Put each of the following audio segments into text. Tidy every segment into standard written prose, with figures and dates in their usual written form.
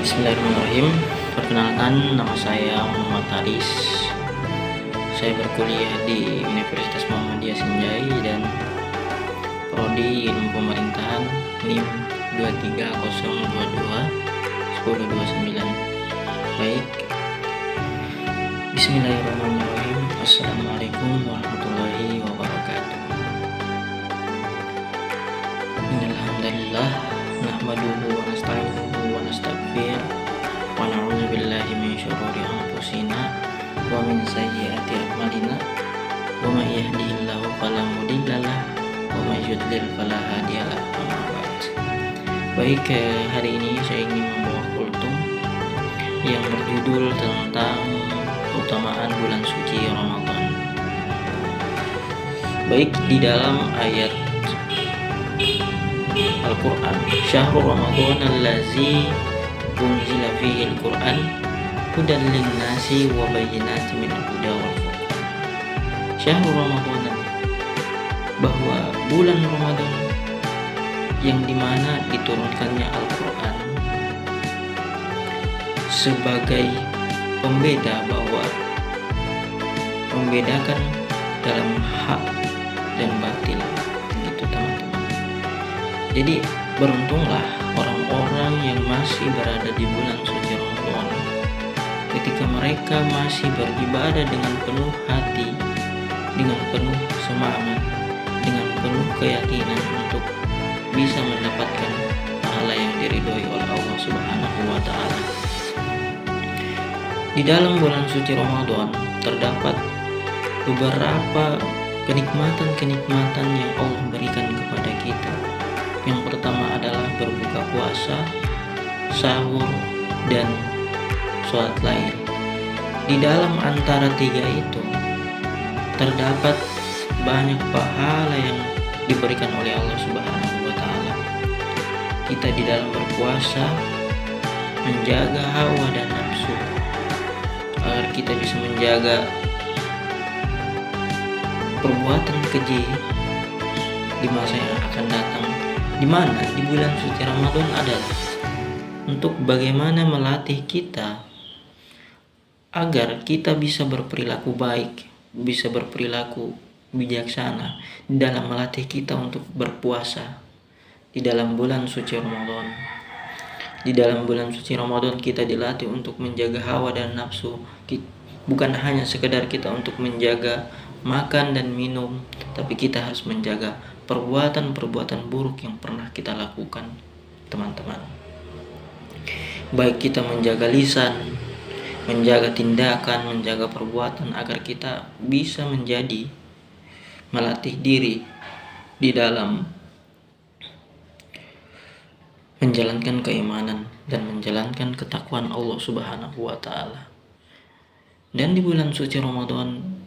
Bismillahirrahmanirrahim. Perkenalkan, nama saya Muhammad Aris. Saya berkuliah di Universitas Muhammadiyah Senjai dan Prodi Ilmu Pemerintahan NIM 23022 1029. Baik. Bismillahirrahmanirrahim. Assalamualaikum warahmatullahi wabarakatuh. Innalhamdulillah nahmaduhu wa nasta'inuhu wa nastaghfir wa na'udzu billahi min syururi anfusina wa min sayyiati a'malina wa may yahdihillahu fala mudhillalah wa may yudlil fala hadiyalah. Amma ba'd. Baik, hari ini saya ingin membawa kultum yang berjudul tentang keutamaan bulan suci Ramadan. Baik, di dalam ayat Al-Quran, Syahrul Ramadan allazi unzila fihi al-Quran hudan lin-nasi wa bayyinatin minal huda wal furqan. Syahrul Ramadan, bahwa bulan Ramadan yang dimana diturunkannya Al-Quran sebagai pembeda, bahwa membedakan dalam hak dan batil, gitu teman-teman. Jadi beruntunglah orang-orang yang masih berada di bulan suci Ramadan, ketika mereka masih beribadah dengan penuh hati, dengan penuh semangat, dengan penuh keyakinan untuk bisa mendapatkan pahala yang diridhoi oleh Allah Subhanahu wa Ta'ala. Di dalam bulan suci Ramadan terdapat beberapa kenikmatan-kenikmatan yang Allah berikan kepada kita. Yang pertama adalah berbuka puasa, sahur, dan sholat lail. Di dalam antara tiga itu terdapat banyak pahala yang diberikan oleh Allah Subhanahu wa Ta'ala. Kita di dalam berpuasa menjaga hawa dan nafsu agar kita bisa menjaga perbuatan keji di masa yang akan datang, di mana di bulan suci Ramadan adalah untuk bagaimana melatih kita agar kita bisa berperilaku baik, bisa berperilaku bijaksana dalam melatih kita untuk berpuasa di dalam bulan suci Ramadan. Di dalam bulan suci Ramadan kita dilatih untuk menjaga hawa dan nafsu, bukan hanya sekedar kita untuk menjaga makan dan minum, tapi kita harus menjaga perbuatan-perbuatan buruk yang pernah kita lakukan, teman-teman. Baik kita menjaga lisan, menjaga tindakan, menjaga perbuatan, agar kita bisa melatih diri di dalam menjalankan keimanan dan menjalankan ketakwaan Allah Subhanahu wa Ta'ala. Dan di bulan suci Ramadan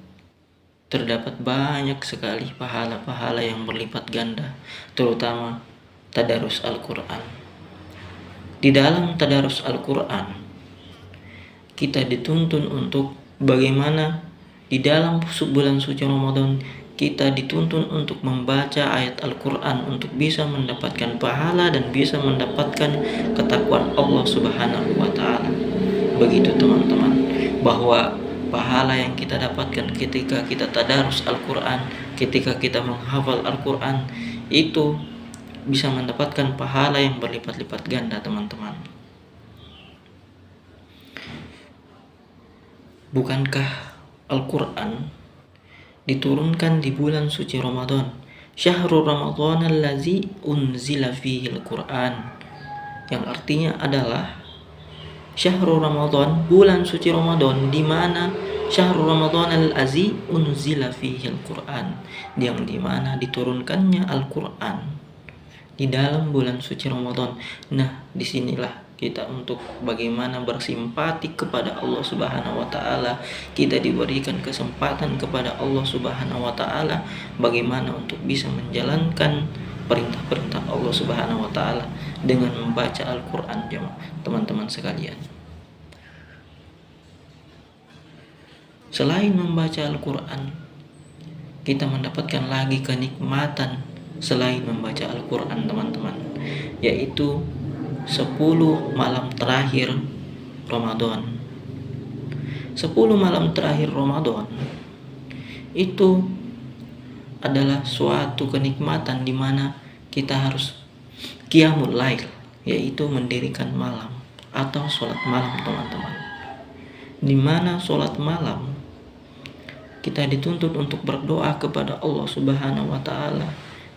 terdapat banyak sekali pahala-pahala yang berlipat ganda, terutama tadarus Al-Quran. Di dalam tadarus Al-Quran, kita dituntun untuk bagaimana di dalam bulan suci Ramadan kita dituntun untuk membaca ayat Al-Quran untuk bisa mendapatkan pahala dan bisa mendapatkan ketakwaan Allah Subhanahu wa Ta'ala. Begitu teman-teman, bahwa pahala yang kita dapatkan ketika kita tadarus Al-Quran, ketika kita menghafal Al-Quran, itu bisa mendapatkan pahala yang berlipat-lipat ganda, teman-teman. Bukankah Al-Quran diturunkan di bulan suci Ramadan? Syahrul Ramadan allazi unzila fihi al-Quran, yang artinya adalah Syahrul Ramadan, bulan suci Ramadan, di mana Syahrul Ramadan al-Azi unzila fihi al-Quran, yang di mana diturunkannya Al-Quran di dalam bulan suci Ramadan. Nah, disinilah kita untuk bagaimana bersimpati kepada Allah Subhanahu wa Ta'ala. Kita diberikan kesempatan kepada Allah Subhanahu wa Ta'ala bagaimana untuk bisa menjalankan perintah-perintah Allah Subhanahu wa Ta'ala dengan membaca Al-Quran, teman-teman sekalian. Selain membaca Al-Quran, kita mendapatkan lagi kenikmatan selain membaca Al-Quran, teman-teman, yaitu 10 malam terakhir Ramadan. 10 malam terakhir Ramadan itu adalah suatu kenikmatan di mana kita harus qiyamul lail, yaitu mendirikan malam atau sholat malam, teman-teman. Di mana sholat malam kita dituntut untuk berdoa kepada Allah Subhanahu wa Ta'ala,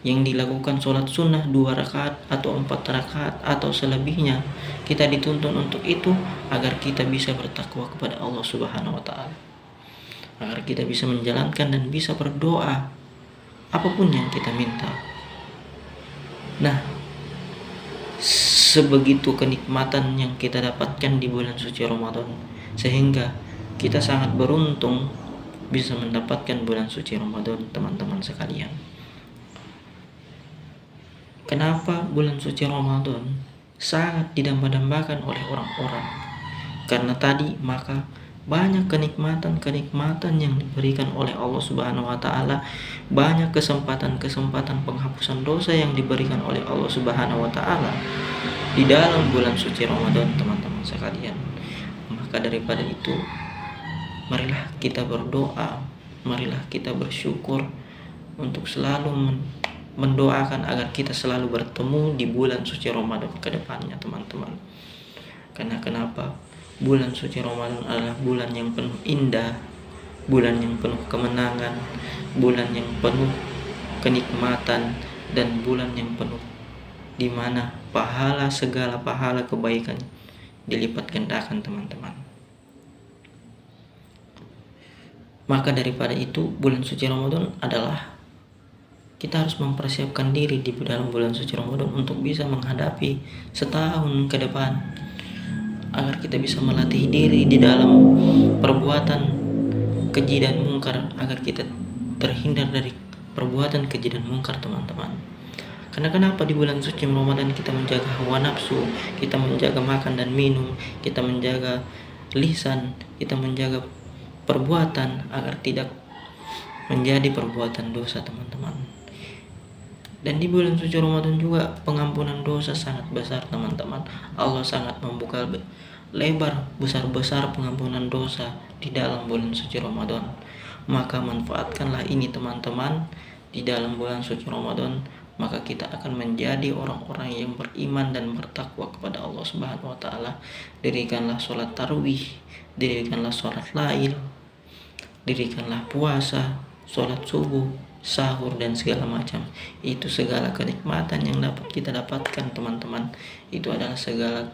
yang dilakukan sholat sunnah 2 rakaat atau 4 rakaat atau selebihnya. Kita dituntut untuk itu agar kita bisa bertakwa kepada Allah Subhanahu wa Ta'ala, agar kita bisa menjalankan dan bisa berdoa apapun yang kita minta. Nah, sebegitu kenikmatan yang kita dapatkan di bulan suci Ramadan, sehingga kita sangat beruntung bisa mendapatkan bulan suci Ramadan, teman-teman sekalian. Kenapa bulan suci Ramadan sangat didamba-dambakan oleh orang-orang? Karena tadi maka banyak kenikmatan-kenikmatan yang diberikan oleh Allah Subhanahu wa Ta'ala, banyak kesempatan-kesempatan penghapusan dosa yang diberikan oleh Allah Subhanahu wa Ta'ala di dalam bulan suci Ramadan, teman-teman sekalian. Maka daripada itu, marilah kita berdoa, marilah kita bersyukur untuk selalu mendoakan agar kita selalu bertemu di bulan suci Ramadan ke depannya, teman-teman. Karena kenapa? Bulan suci Ramadan adalah bulan yang penuh indah, bulan yang penuh kemenangan, bulan yang penuh kenikmatan, dan bulan yang penuh di mana segala pahala kebaikan dilipat gandakan, teman-teman. Maka daripada itu, bulan suci Ramadan adalah kita harus mempersiapkan diri di dalam bulan suci Ramadan untuk bisa menghadapi setahun ke depan, agar kita bisa melatih diri di dalam perbuatan keji dan mungkar, agar kita terhindar dari perbuatan keji dan mungkar, teman-teman. Karena kenapa di bulan suci Ramadan kita menjaga hawa nafsu, kita menjaga makan dan minum, kita menjaga lisan, kita menjaga perbuatan agar tidak menjadi perbuatan dosa, teman-teman. Dan di bulan suci Ramadan juga pengampunan dosa sangat besar, teman-teman. Allah sangat membuka lebar besar-besar pengampunan dosa di dalam bulan suci Ramadan. Maka manfaatkanlah ini, teman-teman, di dalam bulan suci Ramadan. Maka kita akan menjadi orang-orang yang beriman dan bertakwa kepada Allah Subhanahu wa Ta'ala. Dirikanlah sholat tarawih, dirikanlah sholat lail, dirikanlah puasa, sholat subuh, sahur, dan segala macam. Itu segala kenikmatan yang dapat kita dapatkan, teman-teman. Itu adalah segala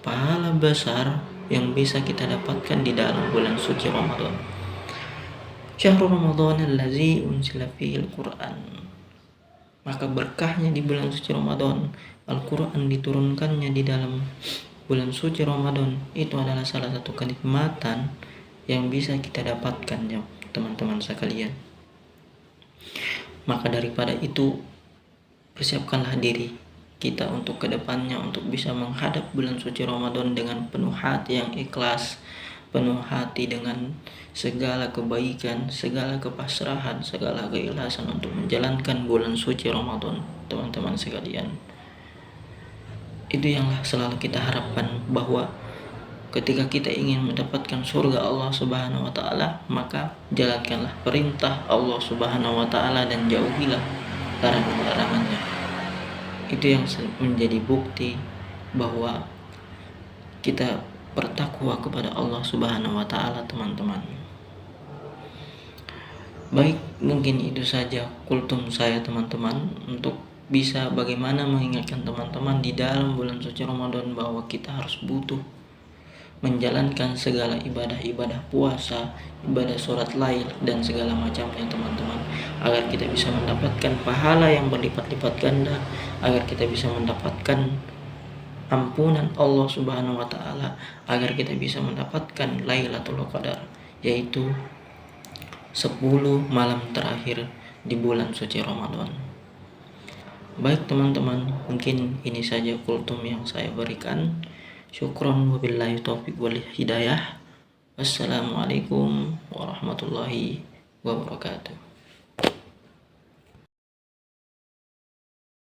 pahala besar yang bisa kita dapatkan di dalam bulan suci Ramadan. Syahrul Ramadan allazi unzila fihil Qur'an. Maka berkahnya di bulan suci Ramadan, Al-Quran diturunkannya di dalam bulan suci Ramadan, itu adalah salah satu kenikmatan yang bisa kita dapatkan, ya teman-teman sekalian. Maka daripada itu, persiapkanlah diri kita untuk kedepannya, untuk bisa menghadap bulan suci Ramadan dengan penuh hati yang ikhlas, penuh hati dengan segala kebaikan, segala kepasrahan, segala keikhlasan untuk menjalankan bulan suci Ramadan, teman-teman sekalian. Itu yang selalu kita harapkan, bahwa ketika kita ingin mendapatkan surga Allah Subhanahu wa Ta'ala, maka jalankanlah perintah Allah Subhanahu wa Ta'ala dan jauhilah larangan-larangannya. Itu yang menjadi bukti bahwa kita bertakwa kepada Allah Subhanahu wa Ta'ala, teman-teman. Baik, mungkin itu saja kultum saya, teman-teman, untuk bisa bagaimana mengingatkan teman-teman di dalam bulan suci Ramadan bahwa kita harus butuh menjalankan segala ibadah-ibadah puasa, ibadah sholat lail, dan segala macamnya, teman-teman, agar kita bisa mendapatkan pahala yang berlipat-lipat ganda, agar kita bisa mendapatkan ampunan Allah Subhanahu wa Ta'ala, agar kita bisa mendapatkan Lailatul Qadar, yaitu 10 malam terakhir di bulan suci Ramadan. Baik, teman-teman, mungkin ini saja kultum yang saya berikan. Syukron wabillahi taufiq wal hidayah. Wassalamualaikum warahmatullahi wabarakatuh.